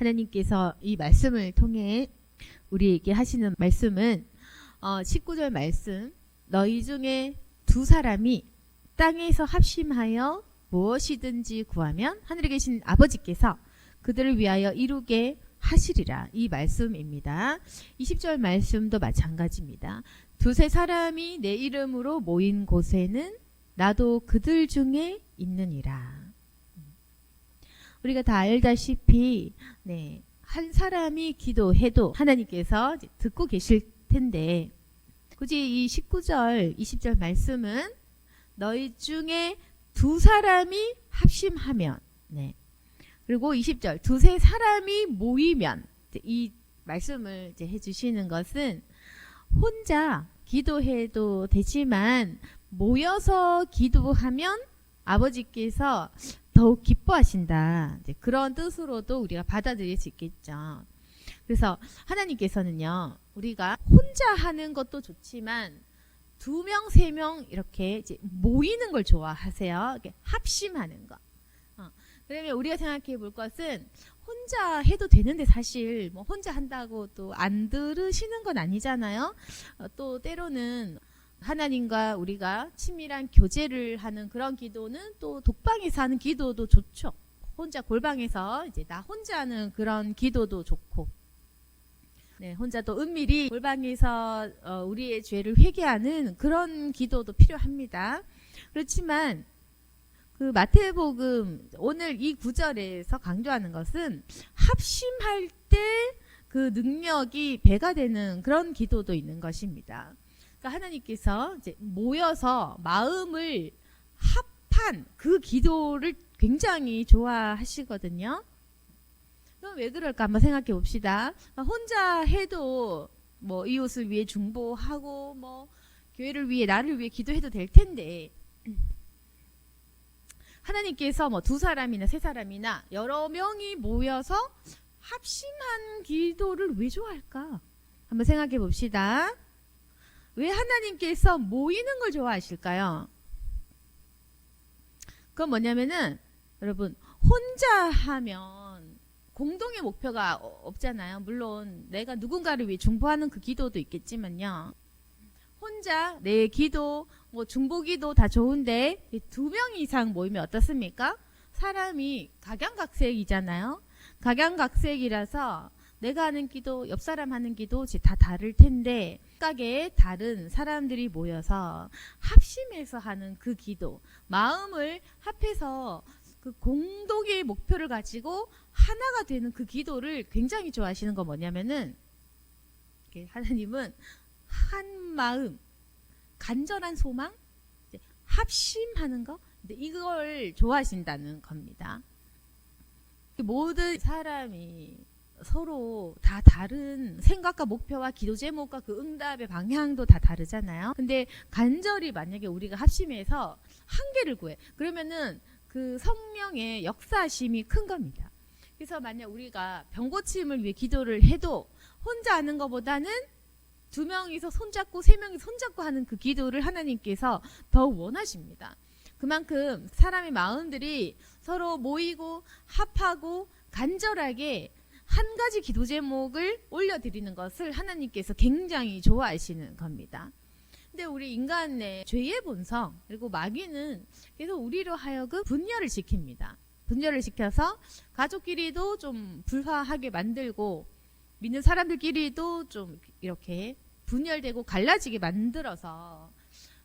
하나님께서 이 말씀을 통해 우리에게 하시는 말씀은 19절 말씀, 너희 중에 두 사람이 땅에서 합심하여 무엇이든지 구하면 하늘에 계신 아버지께서 그들을 위하여 이루게 하시리라, 이 말씀입니다. 20절 말씀도 마찬가지입니다. 두세 사람이 내 이름으로 모인 곳에는 나도 그들 중에 있느니라. 우리가 다 알다시피 한 사람이 기도해도 하나님께서 듣고 계실 텐데, 굳이 이 19절 20절 말씀은 너희 중에 두 사람이 합심하면, 그리고 20절 두세 사람이 모이면, 이 말씀을 해주시는 것은 혼자 기도해도 되지만 모여서 기도하면 아버지께서 더욱 기뻐하신다, 그런 뜻으로도 우리가 받아들일 수 있겠죠. 그래서 하나님께서는요, 우리가 혼자 하는 것도 좋지만 두 명, 세 명 이렇게 모이는 걸 좋아하세요. 합심하는 거. 그러면 우리가 생각해 볼 것은, 혼자 해도 되는데 사실 뭐 혼자 한다고 또 안 들으시는 건 아니잖아요. 또 때로는 하나님과 우리가 친밀한 교제를 하는 그런 기도는 또 독방에서 하는 기도도 좋죠. 혼자 골방에서 나 혼자 하는 그런 기도도 좋고, 혼자 또 은밀히 골방에서 우리의 죄를 회개하는 그런 기도도 필요합니다. 그렇지만 그 마태복음 오늘 이 구절에서 강조하는 것은 합심할 때 그 능력이 배가 되는 그런 기도도 있는 것입니다. 그러니까 하나님께서 모여서 마음을 합한 그 기도를 굉장히 좋아하시거든요. 그럼 왜 그럴까 한번 생각해 봅시다. 혼자 해도 뭐 이웃을 위해 중보하고 뭐 교회를 위해, 나를 위해 기도해도 될 텐데, 하나님께서 뭐 두 사람이나 세 사람이나 여러 명이 모여서 합심한 기도를 왜 좋아할까? 한번 생각해 봅시다. 왜 하나님께서 모이는 걸 좋아하실까요? 그건 뭐냐면은, 여러분, 혼자 하면 공동의 목표가 없잖아요. 물론 내가 누군가를 위해 중보하는 그 기도도 있겠지만요, 혼자 내 기도, 뭐 중보기도 다 좋은데 두 명 이상 모이면 어떻습니까? 사람이 각양각색이잖아요. 각양각색이라서 내가 하는 기도, 옆 사람 하는 기도 다 다를 텐데, 각각의 다른 사람들이 모여서 합심해서 하는 그 기도, 마음을 합해서 그 공동의 목표를 가지고 하나가 되는 그 기도를 굉장히 좋아하시는 건 뭐냐면은, 하나님은 한 마음, 간절한 소망, 합심하는 거, 이걸 좋아하신다는 겁니다. 모든 사람이 서로 다 다른 생각과 목표와 기도 제목과 그 응답의 방향도 다 다르잖아요. 근데 간절히 만약에 우리가 합심해서 한계를 구해, 그러면은 그 성령의 역사심이 큰 겁니다. 그래서 만약 우리가 병 고침을 위해 기도를 해도 혼자 하는 것보다는 두 명이서 손잡고 세 명이 손잡고 하는 그 기도를 하나님께서 더욱 원하십니다. 그만큼 사람의 마음들이 서로 모이고 합하고 간절하게 한 가지 기도 제목을 올려드리는 것을 하나님께서 굉장히 좋아하시는 겁니다. 근데 우리 인간의 죄의 본성, 그리고 마귀는 계속 우리로 하여금 분열을 시킵니다. 분열을 시켜서 가족끼리도 좀 불화하게 만들고, 믿는 사람들끼리도 좀 이렇게 분열되고 갈라지게 만들어서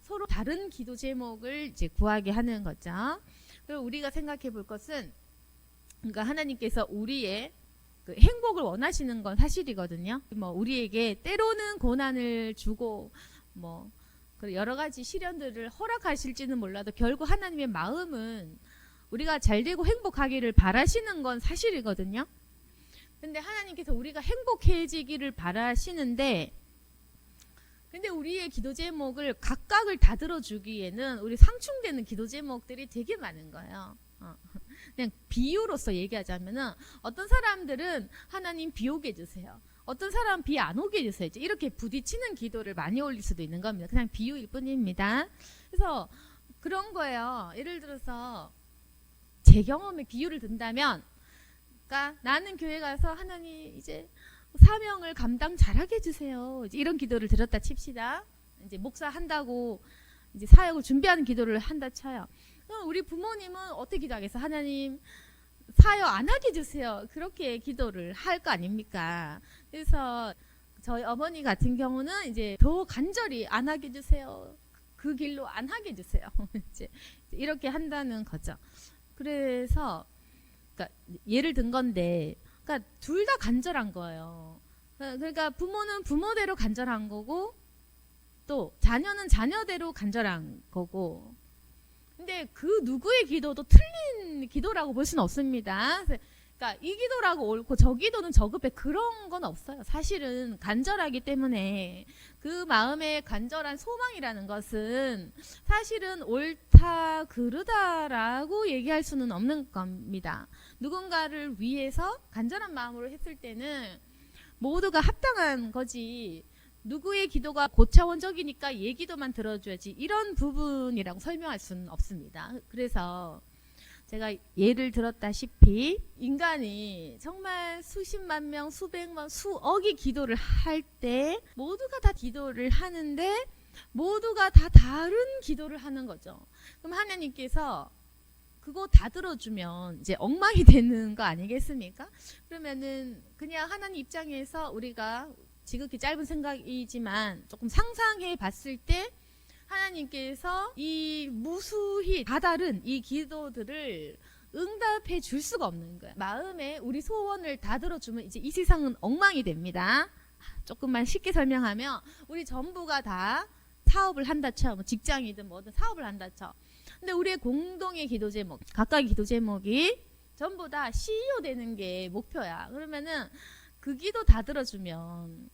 서로 다른 기도 제목을 구하게 하는 거죠. 그리고 우리가 생각해 볼 것은, 그러니까 하나님께서 우리의 그 행복을 원하시는 건 사실이거든요. 뭐 우리에게 때로는 고난을 주고 뭐 여러 가지 시련들을 허락하실지는 몰라도 결국 하나님의 마음은 우리가 잘되고 행복하기를 바라시는 건 사실이거든요. 근데 하나님께서 우리가 행복해지기를 바라시는데, 근데 우리의 기도 제목을 각각을 다 들어주기에는 우리 상충되는 기도 제목들이 되게 많은 거예요. 그냥 비유로서 얘기하자면은, 어떤 사람들은 하나님 비 오게 해주세요, 어떤 사람은 비 안 오게 해주세요, 이렇게 부딪히는 기도를 많이 올릴 수도 있는 겁니다. 그냥 비유일 뿐입니다. 그래서 그런 거예요. 예를 들어서 제 경험에 비유를 든다면, 그러니까 나는 교회 가서 하나님 이제 사명을 감당 잘하게 해주세요. 이제 이런 기도를 드렸다 칩시다. 이제 목사 한다고 이제 사역을 준비하는 기도를 한다 쳐요. 우리 부모님은 어떻게 기도하겠어? 하나님 사역 안 하게 해주세요. 그렇게 기도를 할 거 아닙니까? 그래서 저희 어머니 같은 경우는 이제 더 간절히 안 하게 해주세요. 그 길로 안 하게 해주세요. 이제 이렇게 한다는 거죠. 그래서 그러니까 예를 든 건데, 그러니까 둘 다 간절한 거예요. 그러니까 부모는 부모대로 간절한 거고, 또 자녀는 자녀대로 간절한 거고. 근데 그 누구의 기도도 틀린 기도라고 볼 수는 없습니다. 그러니까 이 기도라고 옳고 저 기도는 저급해 그런 건 없어요. 사실은 간절하기 때문에 그 마음의 간절한 소망이라는 것은 사실은 옳다 그르다라고 얘기할 수는 없는 겁니다. 누군가를 위해서 간절한 마음으로 했을 때는 모두가 합당한 거지, 누구의 기도가 고차원적이니까 얘 기도만 들어줘야지 이런 부분이라고 설명할 수는 없습니다. 그래서 제가 예를 들었다시피 인간이 정말 수십만 명, 수백만, 수억이 기도를 할 때 모두가 다 기도를 하는데 모두가 다 다른 기도를 하는 거죠. 그럼 하나님께서 그거 다 들어주면 이제 엉망이 되는 거 아니겠습니까? 그러면은 그냥 하나님 입장에서 우리가 지극히 짧은 생각이지만 조금 상상해 봤을 때 하나님께서 이 무수히 다 다른 이 기도들을 응답해 줄 수가 없는 거예요. 마음에 우리 소원을 다 들어주면 이제 이 세상은 엉망이 됩니다. 조금만 쉽게 설명하면 우리 전부가 다 사업을 한다 쳐, 뭐 직장이든 뭐든 사업을 한다 쳐. 근데 우리의 공동의 기도 제목, 각각의 기도 제목이 전부 다 CEO 되는 게 목표야. 그러면은 그 기도 다 들어주면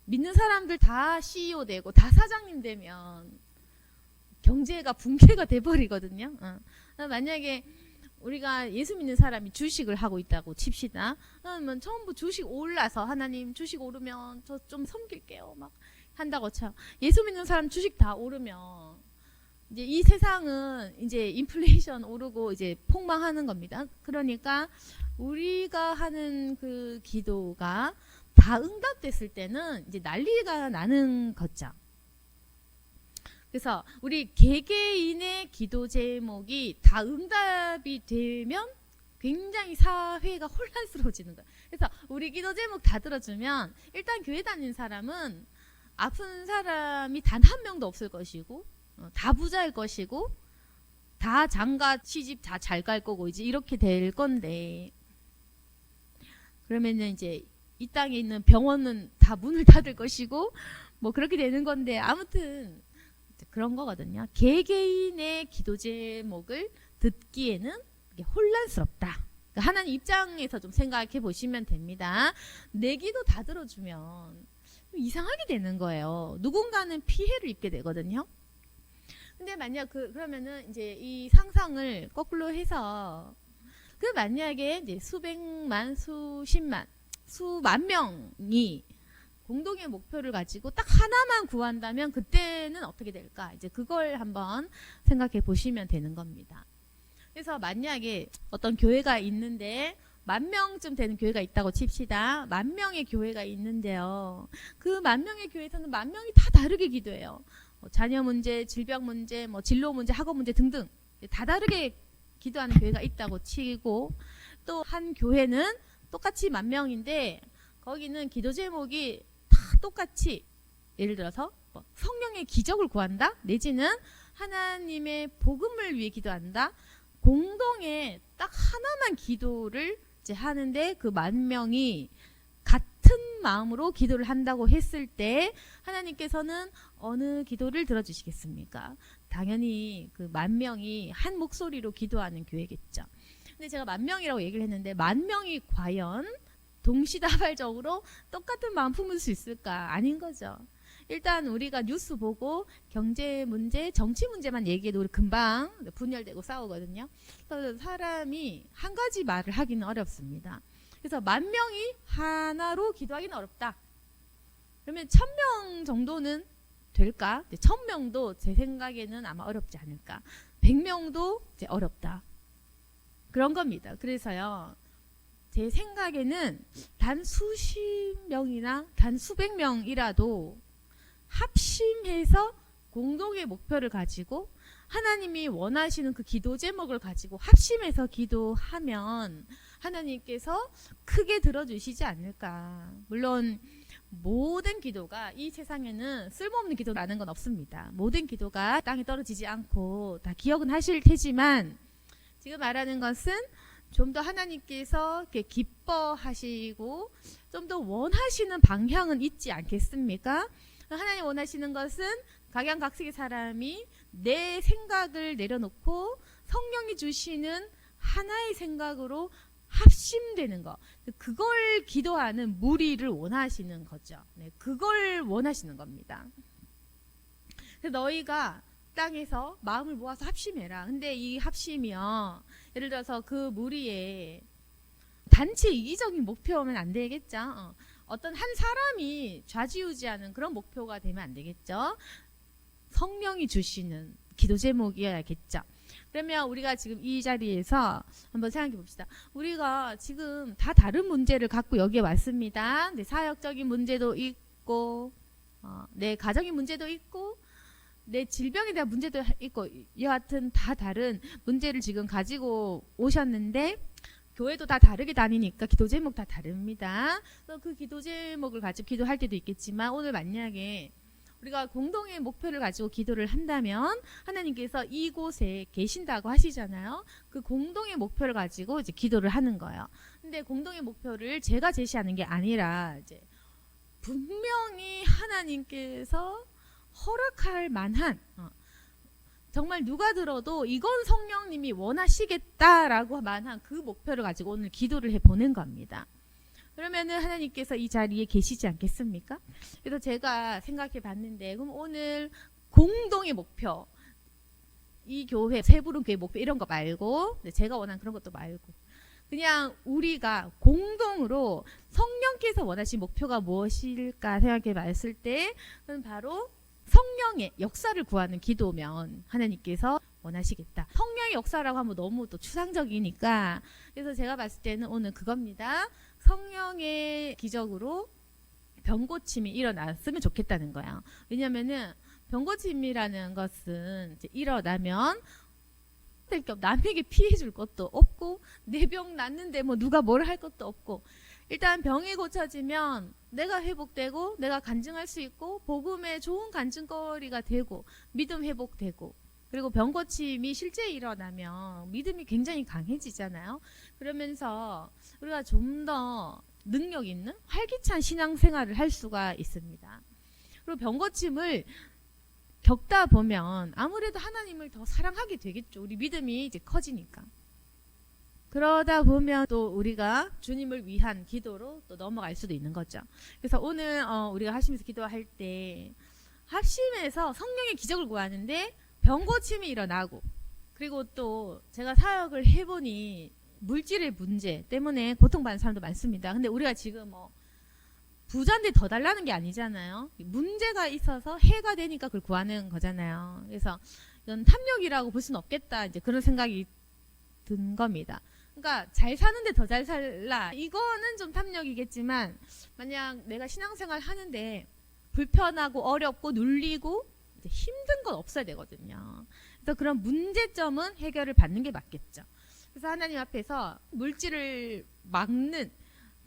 믿는 사람들 다 CEO 되고 다 사장님 되면 경제가 붕괴가 돼버리거든요. 만약에 우리가 예수 믿는 사람이 주식을 하고 있다고 칩시다. 그러면 전부 주식 올라서 하나님 주식 오르면 저 좀 섬길게요 막 한다고 쳐. 예수 믿는 사람 주식 다 오르면 이제 이 세상은 이제 인플레이션 오르고 이제 폭망하는 겁니다. 그러니까 우리가 하는 그 기도가 다 응답됐을 때는 이제 난리가 나는 거죠. 그래서 우리 개개인의 기도 제목이 다 응답이 되면 굉장히 사회가 혼란스러워지는 거예요. 그래서 우리 기도 제목 다 들어주면 일단 교회 다니는 사람은 아픈 사람이 단 한 명도 없을 것이고, 다 부자일 것이고, 다 장가 시집 다 잘 갈 거고 이제 이렇게 될 건데, 그러면은 이제 이 땅에 있는 병원은 다 문을 닫을 것이고 뭐 그렇게 되는 건데, 아무튼 그런 거거든요. 개개인의 기도 제목을 듣기에는 혼란스럽다. 그러니까 하나님 입장에서 좀 생각해 보시면 됩니다. 내 기도 다 들어주면 이상하게 되는 거예요. 누군가는 피해를 입게 되거든요. 근데 만약 그러면은 이제 이 상상을 거꾸로 해서 만약에 이제 수백만, 수십만, 수만 명이 공동의 목표를 가지고 딱 하나만 구한다면 그때는 어떻게 될까? 이제 그걸 한번 생각해 보시면 되는 겁니다. 그래서 만약에 어떤 교회가 있는데 10,000명쯤 되는 교회가 있다고 칩시다. 10,000명의 교회가 있는데요. 그 10,000명의 교회에서는 10,000명이 다 다르게 기도해요. 자녀 문제, 질병 문제, 뭐 진로 문제, 학업 문제 등등 다 다르게 기도하는 교회가 있다고 치고, 또 한 교회는 똑같이 10,000명인데 거기는 기도 제목이 다 똑같이, 예를 들어서 뭐 성령의 기적을 구한다, 내지는 하나님의 복음을 위해 기도한다, 공동에 딱 하나만 기도를 이제 하는데 그 10,000명이 같은 마음으로 기도를 한다고 했을 때 하나님께서는 어느 기도를 들어주시겠습니까? 당연히 그 10,000명이 한 목소리로 기도하는 교회겠죠. 근데 제가 10,000명이라고 얘기를 했는데 10,000명이 과연 동시다발적으로 똑같은 마음 품을 수 있을까? 아닌 거죠. 일단 우리가 뉴스 보고 경제 문제, 정치 문제만 얘기해도 우리 금방 분열되고 싸우거든요. 그래서 사람이 한 가지 말을 하기는 어렵습니다. 그래서 10,000명이 하나로 기도하기는 어렵다. 그러면 1,000명 정도는 될까? 1,000명도 제 생각에는 아마 어렵지 않을까. 100명도 이제 어렵다. 그런 겁니다. 그래서요, 제 생각에는 단 수십 명이나 단 수백 명이라도 합심해서 공동의 목표를 가지고 하나님이 원하시는 그 기도 제목을 가지고 합심해서 기도하면 하나님께서 크게 들어주시지 않을까. 물론 모든 기도가 이 세상에는 쓸모없는 기도라는 건 없습니다. 모든 기도가 땅에 떨어지지 않고 다 기억은 하실 테지만 지금 말하는 것은 좀 더 하나님께서 이렇게 기뻐하시고 좀 더 원하시는 방향은 있지 않겠습니까? 하나님 원하시는 것은 각양각색의 사람이 내 생각을 내려놓고 성령이 주시는 하나의 생각으로 합심되는 거, 그걸 기도하는 무리를 원하시는 거죠. 네, 그걸 원하시는 겁니다. 그래서 너희가 땅에서 마음을 모아서 합심해라. 근데 이 합심이요, 예를 들어서 그 무리에 단체 이기적인 목표면 안 되겠죠. 어떤 한 사람이 좌지우지하는 그런 목표가 되면 안 되겠죠. 성령이 주시는 기도 제목이어야겠죠. 그러면 우리가 지금 이 자리에서 한번 생각해 봅시다. 우리가 지금 다 다른 문제를 갖고 여기에 왔습니다. 내 사역적인 문제도 있고, 내 가정의 문제도 있고, 내 질병에 대한 문제도 있고, 여하튼 다 다른 문제를 지금 가지고 오셨는데, 교회도 다 다르게 다니니까 기도 제목 다 다릅니다. 그 기도 제목을 가지고 기도할 때도 있겠지만, 오늘 만약에 우리가 공동의 목표를 가지고 기도를 한다면 하나님께서 이곳에 계신다고 하시잖아요. 그 공동의 목표를 가지고 이제 기도를 하는 거예요. 근데 공동의 목표를 제가 제시하는 게 아니라 이제 분명히 하나님께서 허락할 만한, 정말 누가 들어도 이건 성령님이 원하시겠다라고 만한 그 목표를 가지고 오늘 기도를 해보는 겁니다. 그러면은 하나님께서 이 자리에 계시지 않겠습니까? 그래서 제가 생각해 봤는데, 그럼 오늘 공동의 목표, 이 교회, 세부른 교회 목표 이런 거 말고, 제가 원하는 그런 것도 말고, 그냥 우리가 공동으로 성령께서 원하신 목표가 무엇일까 생각해 봤을 때, 그건 바로 성령의 역사를 구하는 기도면 하나님께서 원하시겠다. 성령의 역사라고 하면 너무 또 추상적이니까, 그래서 제가 봤을 때는 오늘 그겁니다. 성령의 기적으로 병고침이 일어났으면 좋겠다는 거야. 왜냐면은 병고침이라는 것은 이제 일어나면 남에게 피해 줄 것도 없고, 내 병 낫는데 뭐 누가 뭘 할 것도 없고, 일단 병이 고쳐지면 내가 회복되고 내가 간증할 수 있고 복음의 좋은 간증거리가 되고 믿음 회복되고, 그리고 병고침이 실제 일어나면 믿음이 굉장히 강해지잖아요. 그러면서 우리가 좀 더 능력 있는 활기찬 신앙생활을 할 수가 있습니다. 그리고 병고침을 겪다 보면 아무래도 하나님을 더 사랑하게 되겠죠. 우리 믿음이 이제 커지니까. 그러다 보면 또 우리가 주님을 위한 기도로 또 넘어갈 수도 있는 거죠. 그래서 오늘 우리가 합심해서 기도할 때 합심해서 성령의 기적을 구하는데 병고침이 일어나고, 그리고 또 제가 사역을 해보니 물질의 문제 때문에 고통받는 사람도 많습니다. 근데 우리가 지금 부자인데 더 달라는 게 아니잖아요. 문제가 있어서 해가 되니까 그걸 구하는 거잖아요. 그래서 이건 탐욕이라고 볼 수는 없겠다, 이제 그런 생각이 든 겁니다. 그러니까 잘 사는데 더 잘 살라, 이거는 좀 탐욕이겠지만, 만약 내가 신앙생활 하는데 불편하고 어렵고 눌리고 이제 힘든 건 없어야 되거든요. 그래서 그런 문제점은 해결을 받는 게 맞겠죠. 그래서 하나님 앞에서 물질을 막는,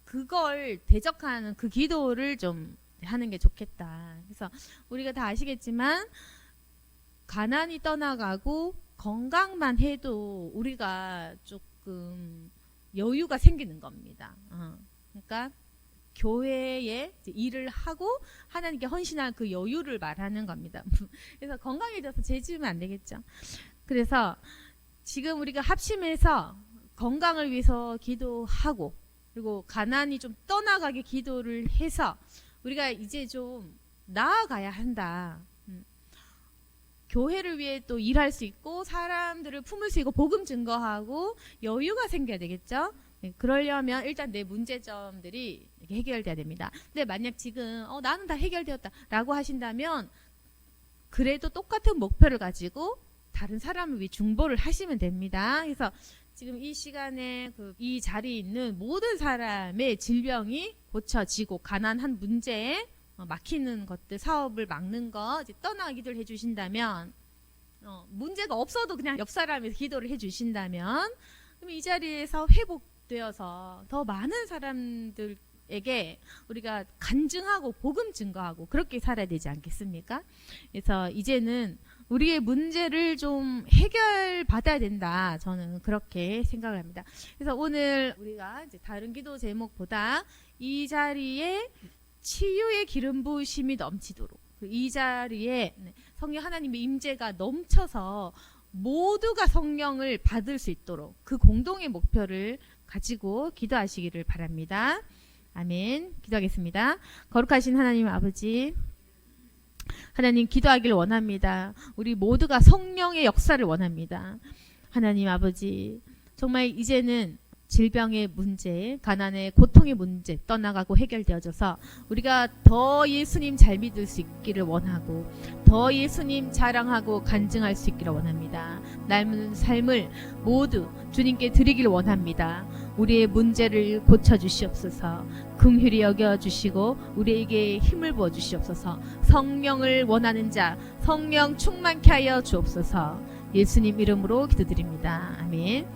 그걸 대적하는 그 기도를 좀 하는 게 좋겠다. 그래서 우리가 다 아시겠지만 가난이 떠나가고 건강만 해도 우리가 조금 여유가 생기는 겁니다. 그러니까 교회에 일을 하고 하나님께 헌신할 그 여유를 말하는 겁니다. 그래서 건강해져서 죄 지으면 안 되겠죠. 그래서 지금 우리가 합심해서 건강을 위해서 기도하고, 그리고 가난이 좀 떠나가게 기도를 해서 우리가 이제 좀 나아가야 한다. 교회를 위해 또 일할 수 있고 사람들을 품을 수 있고 복음 증거하고 여유가 생겨야 되겠죠. 네, 그러려면 일단 내 문제점들이 해결돼야 됩니다. 근데 만약 지금 나는 다 해결되었다 라고 하신다면, 그래도 똑같은 목표를 가지고 다른 사람을 위해 중보를 하시면 됩니다. 그래서 지금 이 시간에 이 자리에 있는 모든 사람의 질병이 고쳐지고 가난한 문제에 막히는 것들, 사업을 막는 거 이제 떠나 기도를 해주신다면, 문제가 없어도 그냥 옆 사람에서 기도를 해주신다면, 그럼 이 자리에서 회복되어서 더 많은 사람들에게 우리가 간증하고 복음 증거하고 그렇게 살아야 되지 않겠습니까? 그래서 이제는 우리의 문제를 좀 해결받아야 된다. 저는 그렇게 생각을 합니다. 그래서 오늘 우리가 이제 다른 기도 제목보다 이 자리에 치유의 기름 부으심이 넘치도록, 이 자리에 성령 하나님의 임재가 넘쳐서 모두가 성령을 받을 수 있도록 그 공동의 목표를 가지고 기도하시기를 바랍니다. 아멘. 기도하겠습니다. 거룩하신 하나님 아버지, 하나님 기도하기를 원합니다. 우리 모두가 성령의 역사를 원합니다. 하나님 아버지, 정말 이제는 질병의 문제, 가난의 고통의 문제 떠나가고 해결되어져서 우리가 더 예수님 잘 믿을 수 있기를 원하고 더 예수님 자랑하고 간증할 수 있기를 원합니다. 남은 삶을 모두 주님께 드리기를 원합니다. 우리의 문제를 고쳐주시옵소서. 긍휼히 여겨주시고 우리에게 힘을 부어주시옵소서. 성령을 원하는 자 성령 충만케 하여 주옵소서. 예수님 이름으로 기도드립니다. 아멘.